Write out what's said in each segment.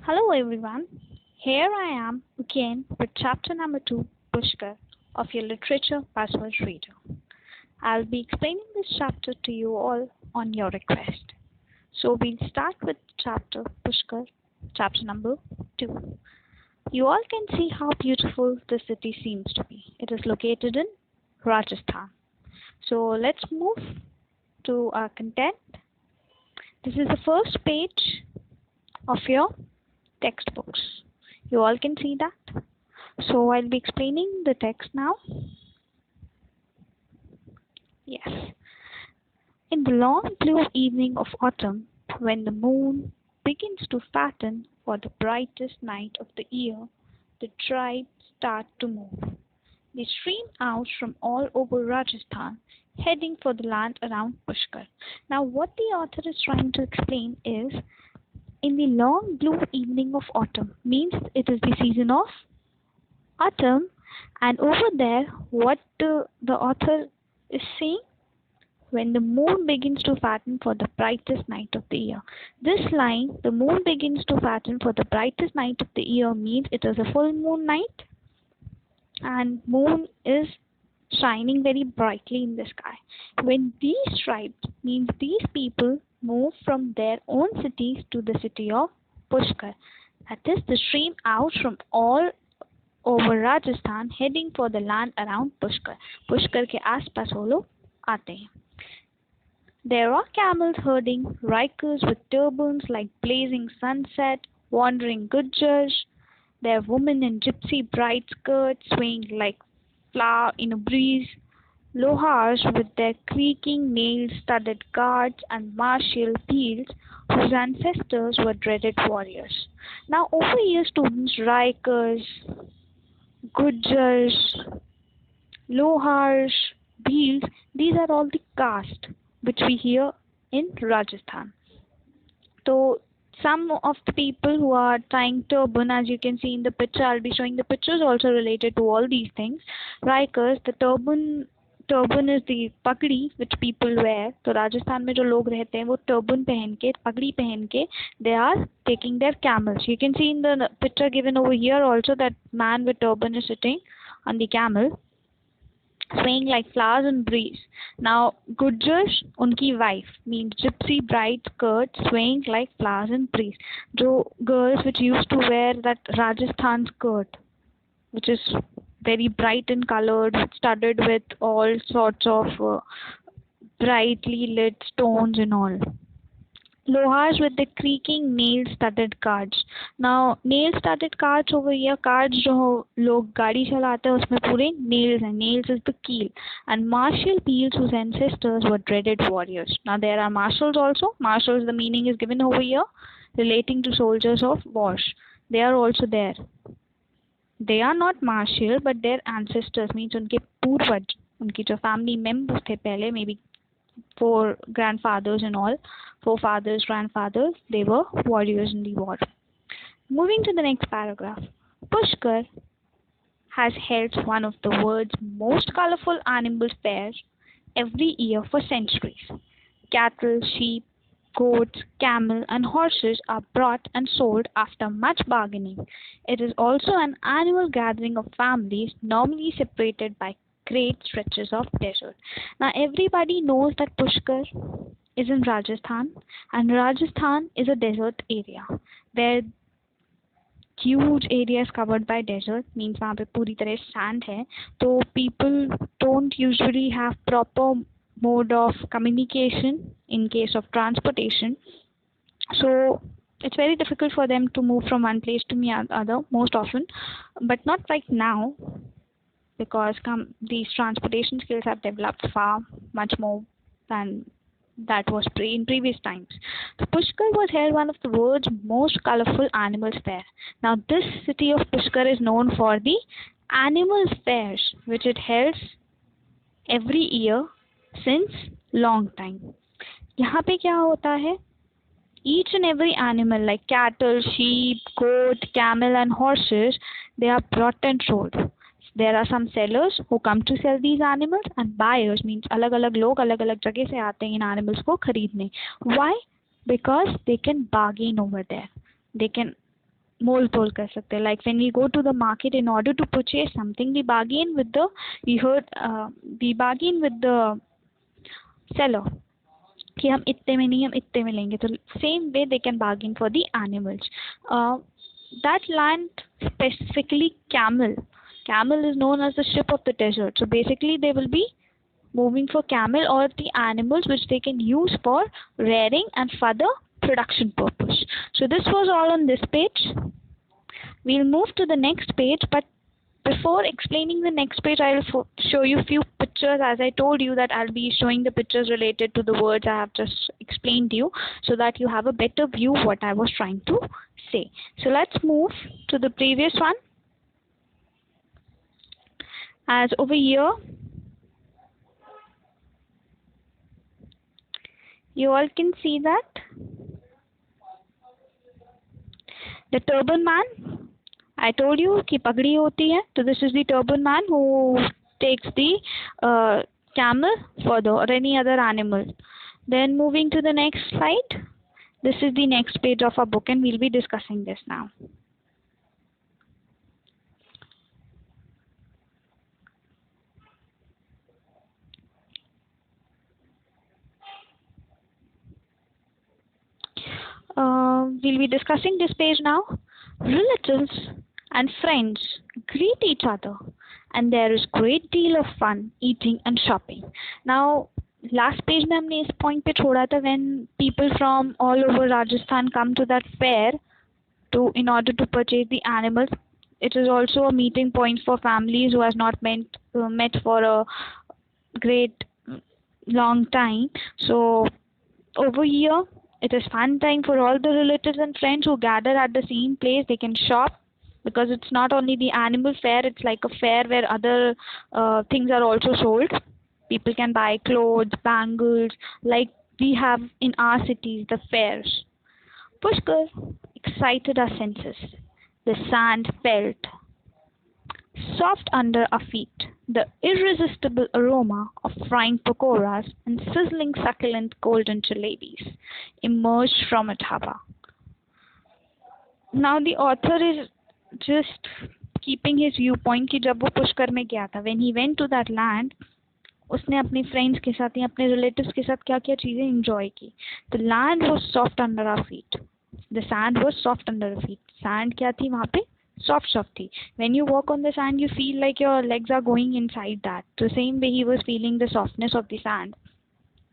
Hello everyone. Here I am again with chapter number 2, Pushkar, of your literature buzzword reader. I'll be explaining this chapter to you all on your request. So we'll start with chapter Pushkar, chapter number 2. You all can see how beautiful the city seems to be. It is located in Rajasthan. So let's move to our content. This is the first page of your textbooks. You all can see that. So I'll be explaining the text now. Yes. In the long blue evening of autumn, when the moon begins to fatten for the brightest night of the year, the tribes start to move. They stream out from all over Rajasthan, heading for the land around Pushkar. Now, what the author is trying to explain is in the long blue evening of autumn means it is the season of autumn, and over there what the author is saying, when the moon begins to fatten for the brightest night of the year. This line, the moon begins to fatten for the brightest night of the year, means it is a full moon night and moon is shining very brightly in the sky. When these tribes, means these people, move from their own cities to the city of Pushkar, that is, they stream out from all over Rajasthan, heading for the land around Pushkar. Pushkar के आसपास वो लोग आते हैं. There are camels herding, rikers with turbans like blazing sunset, wandering Gujars. There are women in gypsy bright skirts swaying like flower in a breeze, lohars with their creaking nail-studded guards, and martial peals whose ancestors were dreaded warriors. Now over here, students, rikers, Gujars, lohars, peals, these are all the caste which we hear in Rajasthan. So some of the people who are tying turban, as you can see in the picture, I'll be showing the pictures also related to all these things. Rikers, the turban is the पगड़ी which people wear. तो राजस्थान में जो लोग रहते हैं वो turban पहन के, पगड़ी पहन के, they are taking their camels. You can see in the picture given over here also that man with turban is sitting on the camel, swaying like flowers in breeze. Now, Gujars, उनकी wife, means gypsy bright skirt swaying like flowers in breeze. जो girls which used to wear that Rajasthan skirt, which is very bright in colored, studded with all sorts of brightly lit stones and all. Lohars with the creaking nail-studded cards. Now, nail-studded cards over here, cards जो लोग गाड़ी चलाते हैं उसमें पूरे nails हैं. Nails is the keel. And martial peals whose ancestors were dreaded warriors. Now, there are marshals also. Marshals, the meaning is given over here, relating to soldiers of wars. They are also there. They are not martial, but their ancestors, means उनके पूर्वज, उनकी जो family members थे पहले, maybe four grandfathers and all, forefathers, grandfathers, they were warriors in the war. Moving to the next paragraph. Pushkar has held one of the world's most colorful animal fairs every year for centuries. Cattle, sheep, goats, camel, and horses are brought and sold after much bargaining. It is also an annual gathering of families, normally separated by great stretches of desert. Now everybody knows that Pushkar is in Rajasthan, and Rajasthan is a desert area. There huge areas covered by desert, means वहाँ पे पूरी तरह sand है. तो people don't usually have proper mode of communication in case of transportation. So it's very difficult for them to move from one place to the other most often, but not right now, because these transportation skills have developed far much more than that was in previous times. So Pushkar was held one of the world's most colorful animal fairs. Now this city of Pushkar is known for the animal fairs which it holds every year since long time. यहाँ पे क्या होता है? Each and every animal like cattle, sheep, goat, camel and horses, they are brought and sold. There are some sellers who come to sell these animals, and buyers, means अलग-अलग लोग अलग-अलग जगह से आते हैं इन animals को खरीदने. Why? Because they can bargain over there. They can मोल तोल कर सकते हैं. Like when we go to the market in order to purchase something, we bargain with the we bargain with the seller कि हम इतने में नहीं, हम इतने में लेंगे. तो same way they can bargain for the animals. That land, specifically camel. Camel is known as the ship of the desert. So basically they will be moving for camel or the animals which they can use for rearing and further production purpose. So this was all on this page. We'll move to the next page, but before explaining the next page, I'll show you a few pictures. As I told you that I'll be showing the pictures related to the words I have just explained to you, so that you have a better view what I was trying to say. So let's move to the previous one. As over here, you all can see that the turban man, I told you कि पगड़ी होती है. So this is the turban man who takes the camel further or any other animal. Then moving to the next slide. This is the next page of our book and we'll be discussing this now. We'll be discussing this page now. Relatives and friends greet each other and there is great deal of fun eating and shopping. Now last page में हमने इस point पे छोड़ा था when people from all over Rajasthan come to that fair in order to purchase the animals. It is also a meeting point for families who has not met for a great long time. So over here it is fun time for all the relatives and friends who gather at the same place. They can shop because it's not only the animal fair, it's like a fair where other things are also sold. People can buy clothes, bangles, like we have in our cities, the fairs. Pushkar excited our senses. The sand felt soft under our feet. The irresistible aroma of frying pakoras and sizzling succulent golden jalebis emerged from a dhaba. Now the author is just keeping his viewpoint कि जब वो पुष्कर में गया था, when he went to that land, उसने अपने friends के साथ या अपने रिलेटिव्स के साथ क्या क्या चीज़ें एंजॉय की. The land was soft under our feet. The sand was soft under our feet. Sand क्या थी वहाँ पे? Soft थी. When you walk on the sand, you feel like your legs are going inside that. The same way he was feeling the softness of the sand.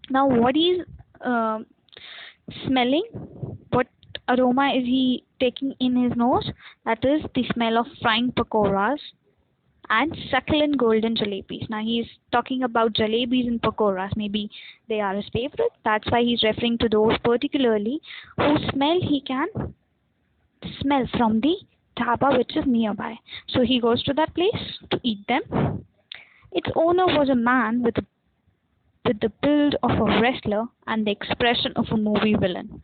Now what he is smelling? What aroma is he taking in his nose? That is the smell of frying pakoras and succulent golden jalebis. Now he is talking about jalebis and pakoras. Maybe they are his favorite. That's why he's referring to those particularly whose smell he can smell from the dhaba which is nearby. So he goes to that place to eat them. Its owner was a man with the build of a wrestler and the expression of a movie villain.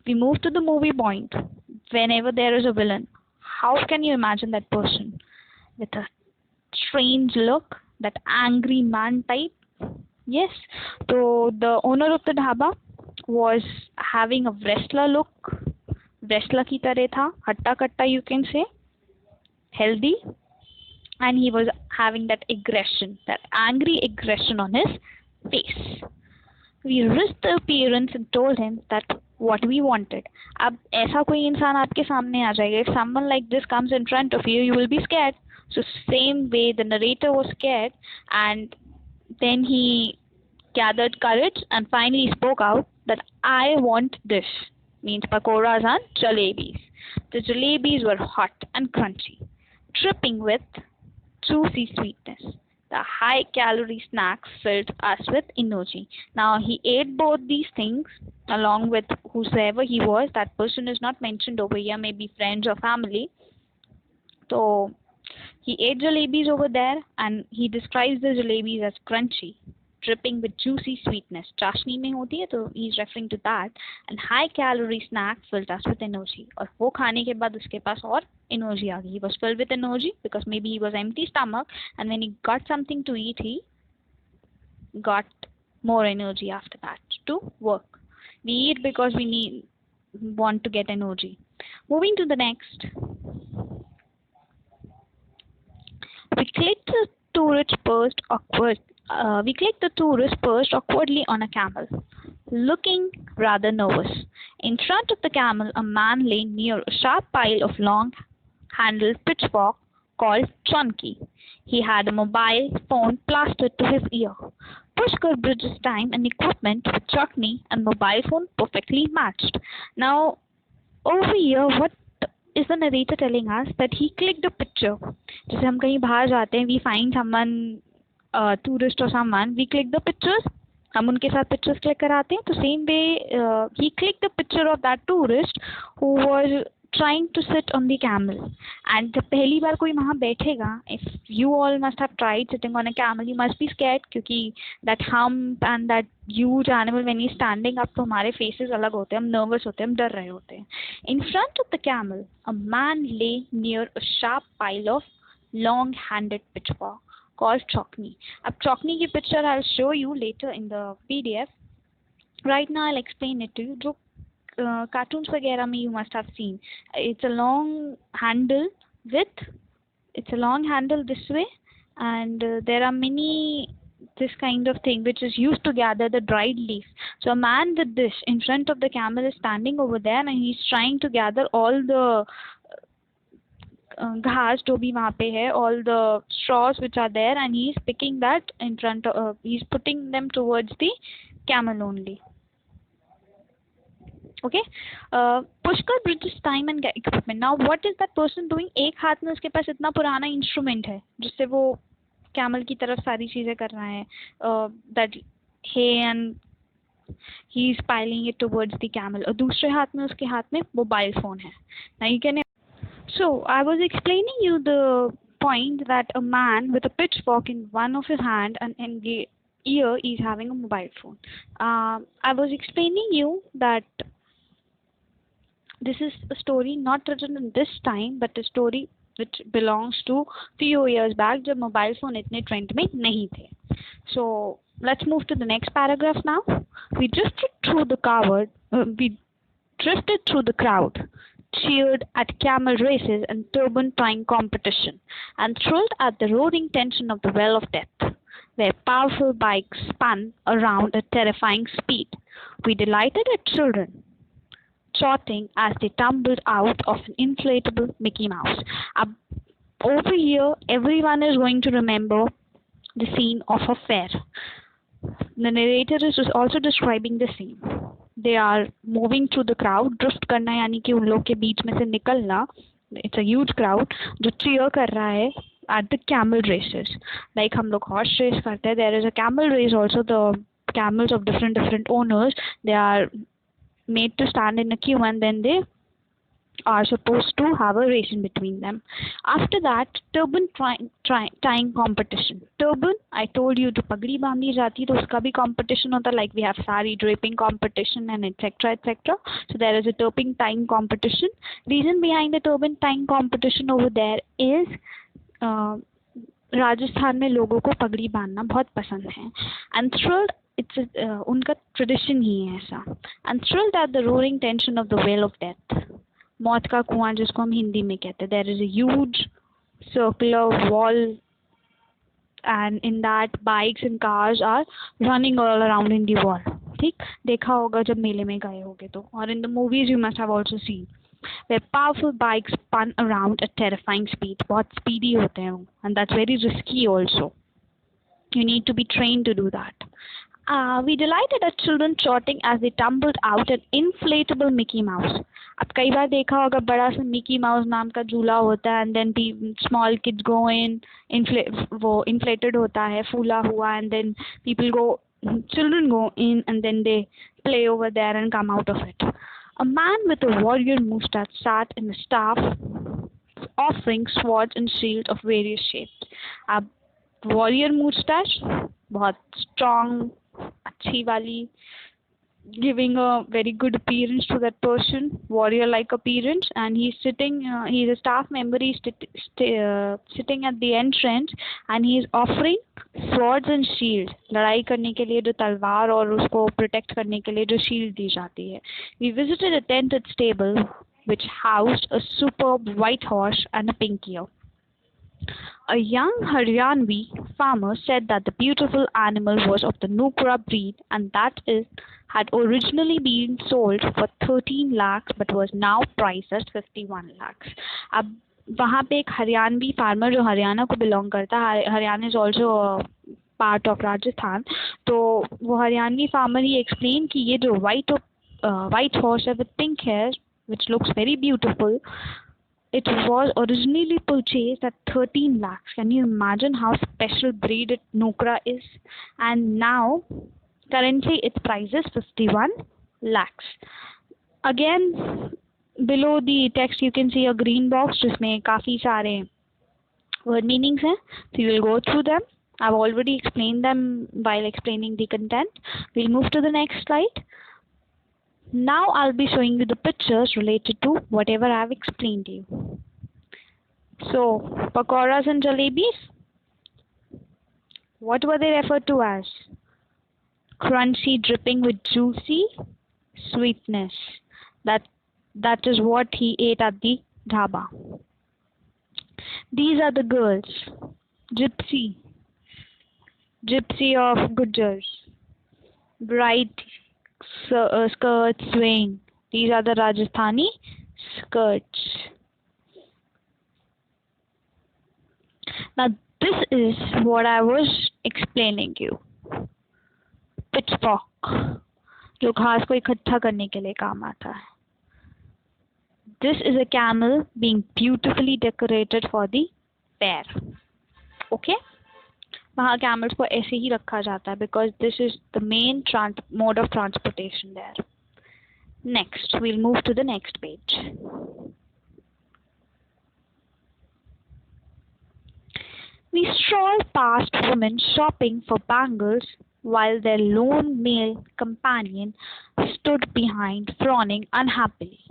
We move to the movie point. Whenever there is a villain, how can you imagine that person? With a strange look, that angry man type. Yes, so the owner of the dhaba was having a wrestler look. Wrestler की तरह था, हट्टा कट्टा you can say, healthy, and he was having that aggression, that angry aggression on his face. We risked the appearance and told him that what we wanted. अब ऐसा कोई इंसान आपके सामने आ जाएगा, if someone like this comes in front of you, you will be scared. So same way the narrator was scared, and then he gathered courage and finally spoke out that I want this. Means pakoras and jalebis. The jalebis were hot and crunchy, dripping with juicy sweetness. The high-calorie snacks filled us with energy. Now he ate both these things along with whosoever he was. That person is not mentioned over here, maybe friends or family. So he ate jalebis over there and he describes the jalebis as crunchy, dripping with juicy sweetness. Chashni mein hoti hai, so he's referring to that. And high-calorie snack filled us with energy. और वो खाने के बाद उसके पास और energy आ गई. He was filled with energy because maybe he was empty stomach, and when he got something to eat, he got more energy after that to work. We eat because we want to get energy. Moving to the next. We click the tourist perched awkwardly on a camel, looking rather nervous. In front of the camel, a man lay near a sharp pile of long-handled pitchfork called chonki. He had a mobile phone plastered to his ear. Pushkar bridges time and equipment with chutney and mobile phone perfectly matched. Now, over here, what is the narrator telling us? That he clicked a picture. जैसे हम कहीं बाहर जाते हैं, we find someone, tourist or someone, we click the pictures. हम उनके साथ pictures click कराते हैं. तो same way, he clicked the picture of that tourist who was trying to sit on the camel. And जब पहली बार कोई वहाँ बैठेगा, if you all must have tried sitting on a camel, you must be scared क्योंकि that hump and that huge animal when he's standing up, तो हमारे faces अलग होते हैं, हम nervous होते हैं, हम डर रहे होते हैं. In front of the camel, a man lay near a sharp pile of long-handled pitchfork called chokni. अब chokni की picture I'll show you later in the PDF. Right now I'll explain it to you. जो cartoons वगैरह में you must have seen. It's a long handle this way, and there are many this kind of thing which is used to gather the dried leaf. So a man with this in front of the camel is standing over there and he's trying to gather all the घास जो भी वहाँ पे है, all the straws which are there, and he's picking that in front of, he's putting them towards the camel only. Okay, Pushkar bridges time and equipment. Now what is that person doing? एक हाथ में उसके पास इतना पुराना instrument है जिससे वो camel की तरफ सारी चीजें कर रहा है, that hay and he is piling it towards the camel. और दूसरे हाथ में उसके हाथ में मोबाइल फोन है. Now you can. So I was explaining you the point that a man with a pitchfork in one of his hand and in the ear is having a mobile phone. I was explaining you that this is a story not written in this time, but a story which belongs to few years back जब mobile phone इतने trend में नहीं थे. So let's move to the next paragraph now. We drifted through the crowd, cheered at camel races and turban tying competition, and thrilled at the roaring tension of the well of death, where powerful bikes spun around at terrifying speed. We delighted at children, trotting as they tumbled out of an inflatable Mickey Mouse. Over here, everyone is going to remember the scene of a fair. The narrator is also describing the scene. They are moving through the crowd. Drift करना यानी कि उन लोग के बीच में से निकलना. It's a huge crowd जो cheer कर रहा है at the camel races. Like हम लोग horse race करते हैं. There is a camel race also. The camels of different owners, they are made to stand in a queue and then they are supposed to have a race in between them. After that, turban tying competition. Turban, I told you, जो पगड़ी बांधी जाती है तो उसका भी competition होता है. Like we have sari draping competition and etc. etc. So there is a turban tying competition. Reason behind the turban tying competition over there is Rajasthan में लोगों को पगड़ी बांधना बहुत पसंद है. And thrilled, उनका ट्रेडिशन ही है ऐसा. And thrilled at the roaring tension of the well of death, मौत का कुआं जिसको हम हिंदी में कहते हैं. There is a huge circular wall and in that bikes and cars are running all around in the wall. ठीक, देखा होगा जब मेले में गए होगे तो. और in the movies you must have also seen where powerful bikes spun around at terrifying speed. बहुत speedy होते हैं and that's very risky also. You need to be trained to do that. We delighted at children trotting as they tumbled out an inflatable Mickey Mouse. अब कई बार देखा होगा बड़ा सा Mickey mouse नाम का झूला होता है and then small kids go in, वो inflated होता है, फूला हुआ, and then children go in and then they play over there and come out of it. A man with a warrior moustache sat in a staff offering swords and shields of various shapes. अब warrior moustache, बहुत strong, अच्छी वाली, giving a very good appearance to that person, warrior-like appearance, and he's sitting. He's a staff member. He's sitting at the entrance, and he's offering swords and shields. लड़ाई करने के लिए जो तलवार और उसको protect करने के लिए जो shield दी जाती है. We visited a tented stable which housed a superb white horse and a pink ear. A young Haryanvi farmer said that the beautiful animal was of the Nukra breed and that it had originally been sold for 13 lakhs but was now priced at 51 lakhs. अब वहाँ पे एक Haryanvi farmer जो हरियाणा को belong करता है, Haryana is also part of Rajasthan, तो वो हरियाणवी फार्मर ही एक्सप्लेन कि ये जो white horse है with pink hair which looks very beautiful, it was originally purchased at 13 lakhs. Can you imagine how special breed Nukra is? And now, currently its price is 51 lakhs. Again, below the text you can see a green box जिसमें काफ़ी सारे word meanings हैं. So you will go through them. I've already explained them while explaining the content. We'll move to the next slide. Now I'll be showing you the pictures related to whatever I've explained to you. So, pakoras and jalebis, what were they referred to as? Crunchy, dripping with juicy sweetness. That is what he ate at the dhaba. These are the girls. Gypsy of Gujars. Bright skirts swaying. These are the Rajasthani skirts. Now this is what I was explaining you. Pitchfork, जो घास को इकट्ठा करने के लिए काम आता है. This is a camel being beautifully decorated for the fair. Okay? वहाँ camels को ऐसे ही रखा जाता है because this is the main mode of transportation there. Next, we'll move to the next page. We stroll past women shopping for bangles while their lone male companion stood behind, frowning unhappily.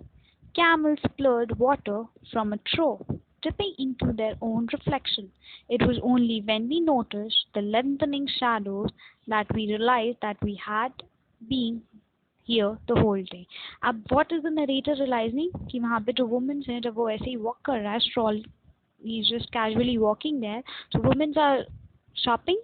Camels splurred water from a trough, dipping into their own reflection. It was only when we noticed the lengthening shadows that we realized that we had been here the whole day. अब what is the narrator realizing? कि वहाँ पे जो women हैं जब वो ऐसे ही walk कर रहा है, stroll, he's just casually walking there. So women are shopping.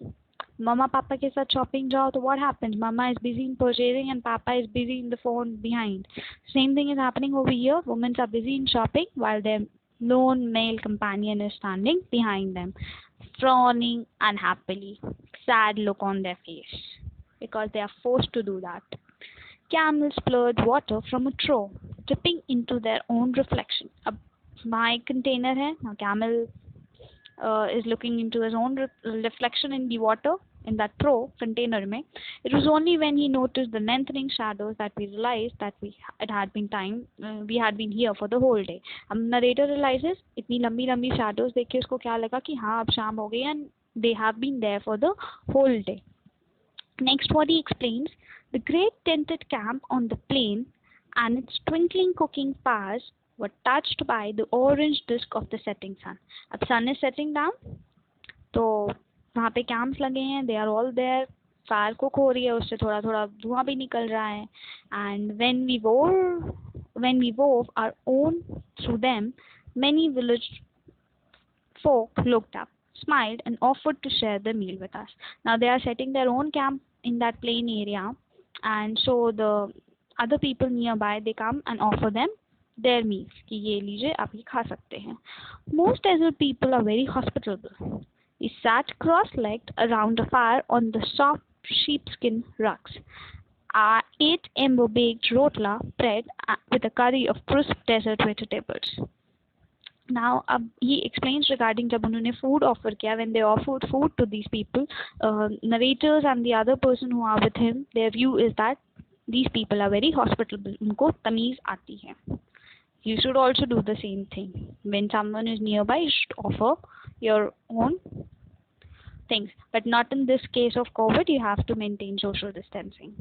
Mama Papa के साथ shopping जाओ तो what happens? Mama is busy in purchasing and Papa is busy in the phone behind. Same thing is happening over here. Women are busy in shopping while their lone male companion is standing behind them, frowning unhappily, sad look on their face because they are forced to do that. Camels splurged water from a trough, dipping into their own reflection. अब my container है, now camel is looking into his own reflection in the water in that trough container में. It was only when he noticed the lengthening shadows that we realized that we had been here for the whole day. अब narrator realizes इतनी लंबी लंबी shadows देख के उसको क्या लगा कि हाँ अब शाम हो गई and they have been there for the whole day. Next, what he explains, the great tented camp on the plain and its twinkling cooking fires were touched by the orange disk of the setting sun. अब sun is setting down, तो वहाँ पे camps लगे हैं, they are all there. Fire cook हो रही है, उससे थोड़ा थोड़ा धुआं भी निकल रहा है. And when we wove our own through them, many village folk looked up, smiled, and offered to share the meal with us. Now they are setting their own camp in that plain area, and so the other people nearby, they come and offer them their meals कि ये लीजिए आप ये खा सकते हैं. Most desert people are very hospitable. We sat cross-legged around a fire on the soft sheepskin rugs. I ate embo-baked rotla bread with a curry of crisp desert vegetables. Now, he explains regarding जब उन्होंने food offer किया, when they offered food to these people, narrators and the other person who are with him, their view is that these people are very hospitable. उनको तमीज़ आती है. You should also do the same thing. When someone is nearby, you should offer your own things. But not in this case of COVID, you have to maintain social distancing.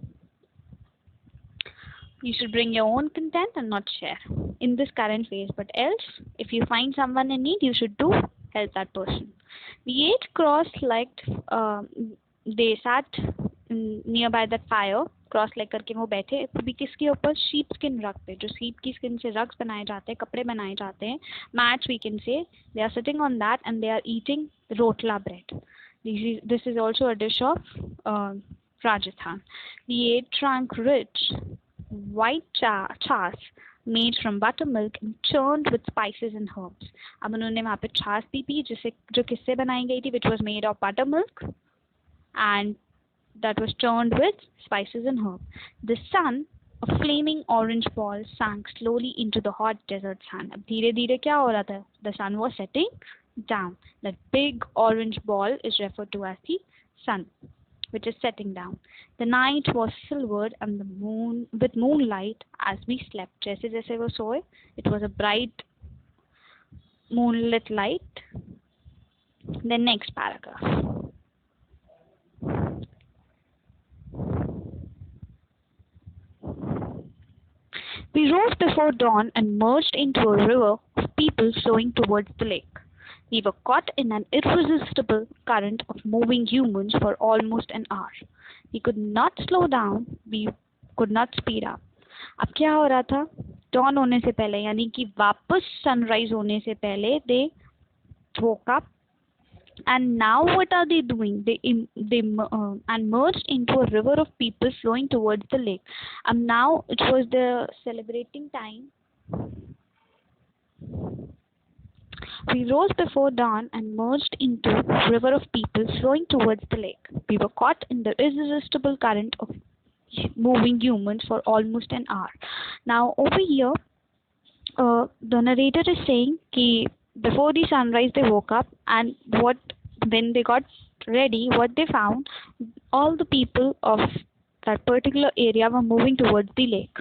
You should bring your own content and not share in this current phase. But else, if you find someone in need, you should help that person. We ate cross-legged. They sat nearby that fire cross leg करके वो बैठे, वो भी किसके ऊपर, sheep skin रग पे, जो शीप की स्किन से रग्स बनाए जाते हैं, कपड़े बनाए जाते हैं, mats we can say, they are sitting on that and they are eating rotla bread. This is also a dish of Rajasthan. The ate drank rich white chas made from buttermilk and churned with spices and herbs. अब उन्होंने वहाँ पे छाछ भी P जिसे जो किससे बनाई गई थी, which was made of buttermilk and that was churned with spices and herbs. The sun, a flaming orange ball, sank slowly into the hot desert sand. अब धीरे धीरे क्या हो रहा था? The sun was setting down. That big orange ball is referred to as the sun, which is setting down. The night was silvered and the moon with moonlight as we slept. जैसे जैसे वो सोए, it was a bright moonlit light. The next paragraph. We rose before dawn and merged into a river of people flowing towards the lake. We were caught in an irresistible current of moving humans for almost an hour. We could not slow down, we could not speed up. अब क्या हो रहा था? Dawn होने से पहले, यानी कि वापस sunrise होने से पहले, they woke up. And now what are they doing? They and merged into a river of people flowing towards the lake. And now it was the celebrating time. We rose before dawn and merged into a river of people flowing towards the lake. We were caught in the irresistible current of moving humans for almost an hour. Now over here, the narrator is saying that before the sunrise they woke up, and when they got ready, what they found, all the people of that particular area were moving towards the lake.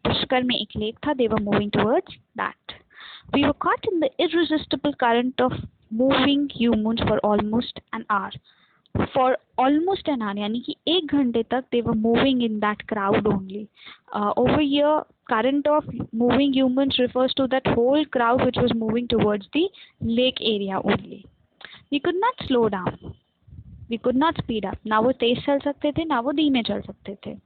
Pushkar में एक lake था, they were moving towards that. We were caught in the irresistible current of moving humans for almost an hour. For almost an hour, यानी कि 1 घंटे तक they were moving in that crowd only. Over here, current of moving humans refers to that whole crowd which was moving towards the lake area only. We could not slow down. We could not speed up. ना वो तेज चल सकते थे, ना वो धीमे चल सकते थे.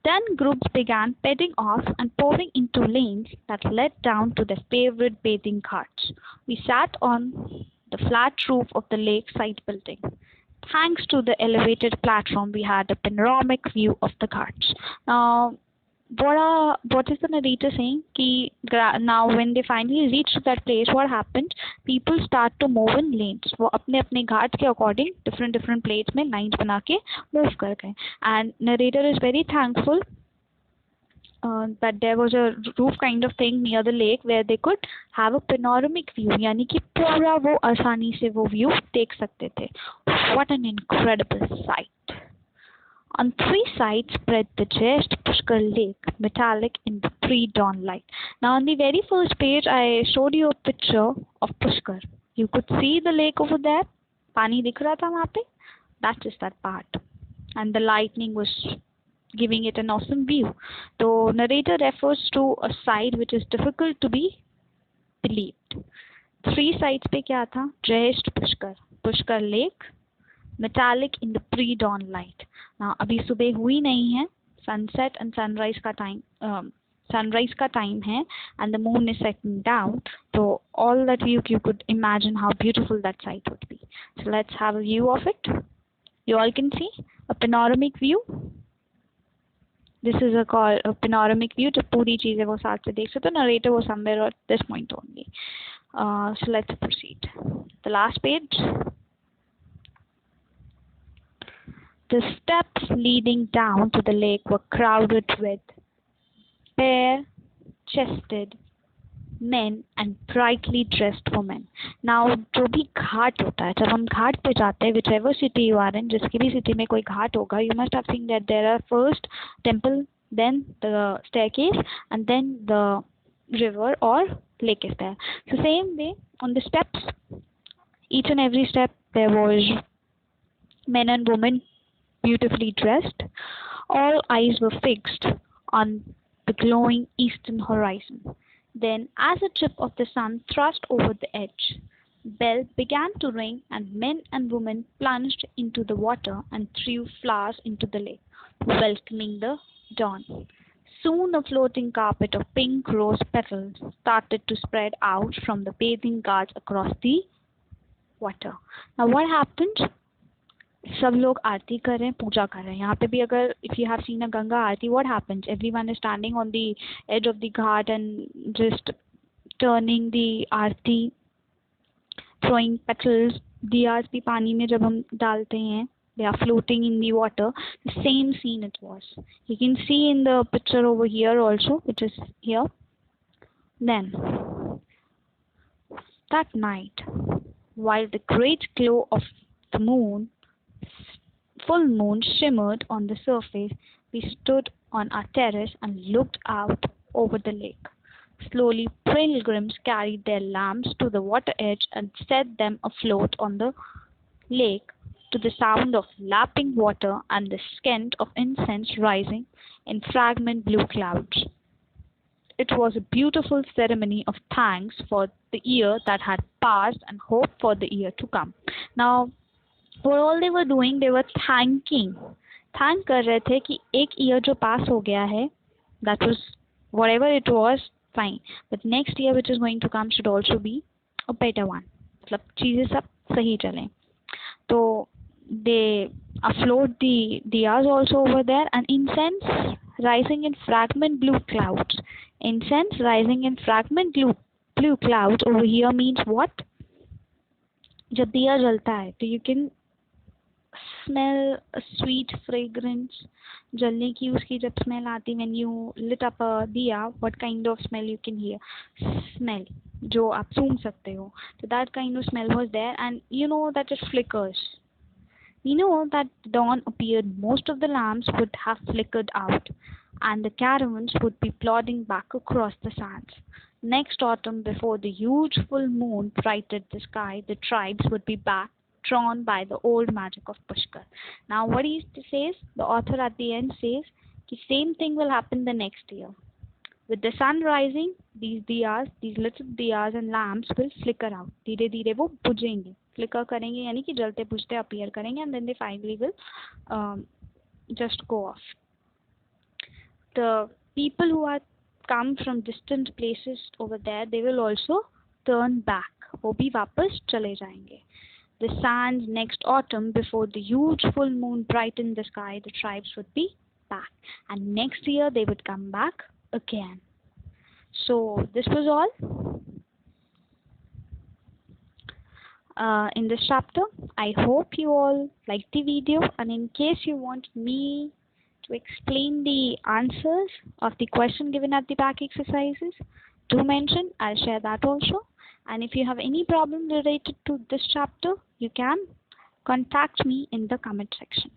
Then groups began pairing off and pouring into lanes that led down to their favorite bathing ghats. We sat on the flat roof of the lakeside building. Thanks to the elevated platform, we had a panoramic view of the ghats. Now, what is the narrator saying? Now when they finally reached that place, what happened? People start to move in lanes. वो अपने अपने घाट के according different places में lines बना के move कर गए. And narrator is very thankful that there was a roof kind of thing near the lake where they could have a panoramic view, यानी कि पूरा वो आसानी से वो view देख सकते थे. What an incredible sight! On 3 sides spread the just Pushkar lake, metallic in the pre-dawn light. Now on the very first page, I showed you a picture of Pushkar. You could see the lake over there. पानी दिख रहा था वहाँ पे. That is that part. And the lightning was giving it an awesome view. The narrator refers to a side which is difficult to be believed. 3 sides पे क्या था? Just Pushkar. Pushkar lake, metallic in the pre-dawn light. Now अभी सुबह हुई नहीं है, sunset and sunrise का time है, and the moon is setting down. So all that you could imagine how beautiful that sight would be. So let's have a view of it. You all can see a panoramic view. This is a panoramic view. जब पूरी चीजें वो साथ से देख सकते हो. Narrator was somewhere at this point only. So let's proceed. The last page. The steps leading down to the lake were crowded with bare-chested men and brightly dressed women. Now, जो भी घाट होता है, जब हम घाट पे जाते हैं, whichever city you are in, जिसकी भी city में कोई घाट होगा, you must have seen that there are first temple, then the staircase, and then the river or lake is there. So same way, on the steps, each and every step there was men and women beautifully dressed. All eyes were fixed on the glowing eastern horizon. Then, as a chip of the sun thrust over the edge, bell began to ring, and men and women plunged into the water and threw flowers into the lake, welcoming the dawn. Soon a floating carpet of pink rose petals started to spread out from the bathing guards across the water. Now what happened? सब लोग आरती कर रहे हैं, पूजा कर रहे हैं. यहाँ पे भी अगर if you have seen a Ganga Aarti, what happens? Everyone is standing on the edge of the ghat and just turning the Aarti, throwing petals. diyas भी पानी में जब हम डालते हैं, they are floating in the water. The same scene it was. You can see in the picture over here also, which is here. Then that night, while the great glow of the full moon shimmered on the surface, we stood on our terrace and looked out over the lake. Slowly, pilgrims carried their lamps to the water edge and set them afloat on the lake to the sound of lapping water and the scent of incense rising in fragrant blue clouds. It was a beautiful ceremony of thanks for the year that had passed and hope for the year to come. Now, what all they were doing, they were thanking. Thank कर रहे थे कि एक year जो pass हो गया है, that was whatever it was, fine. But next year which is going to come should also be a better one. मतलब चीजें सब सही चलें. So they afloat the diyas also over there, and incense rising in fragrant blue clouds. Incense rising in fragrant blue clouds over here means what? जब दिया जलता है तो you can smell a sweet fragrance. जलने की उसकी जब smell आती, when you lit up a diya, what kind of smell you can hear? Smell जो आप सूंघ सकते हो. So that kind of smell was there, and you know that it flickers. We know that dawn appeared, most of the lamps would have flickered out, and the caravans would be plodding back across the sands. Next autumn, before the huge full moon brightened the sky, the tribes would be back, drawn by the old magic of Pushkar. Now what he says, the author at the end says, the same thing will happen the next year. With the sun rising, these diyas, these little diyas and lamps will flicker out. धीरे धीरे वो बुझेंगे, flicker करेंगे, यानी कि जलते बुझते appear करेंगे, and then they finally will just go off. The people who are come from distant places over there, they will also turn back. वो भी वापस चले जाएंगे. The sands next autumn, before the huge full moon brightened the sky, the tribes would be back, and next year they would come back again. So this was all in this chapter. I hope you all liked the video, and in case you want me to explain the answers of the question given at the back exercises, do mention. I'll share that also. And if you have any problem related to this chapter, you can contact me in the comment section.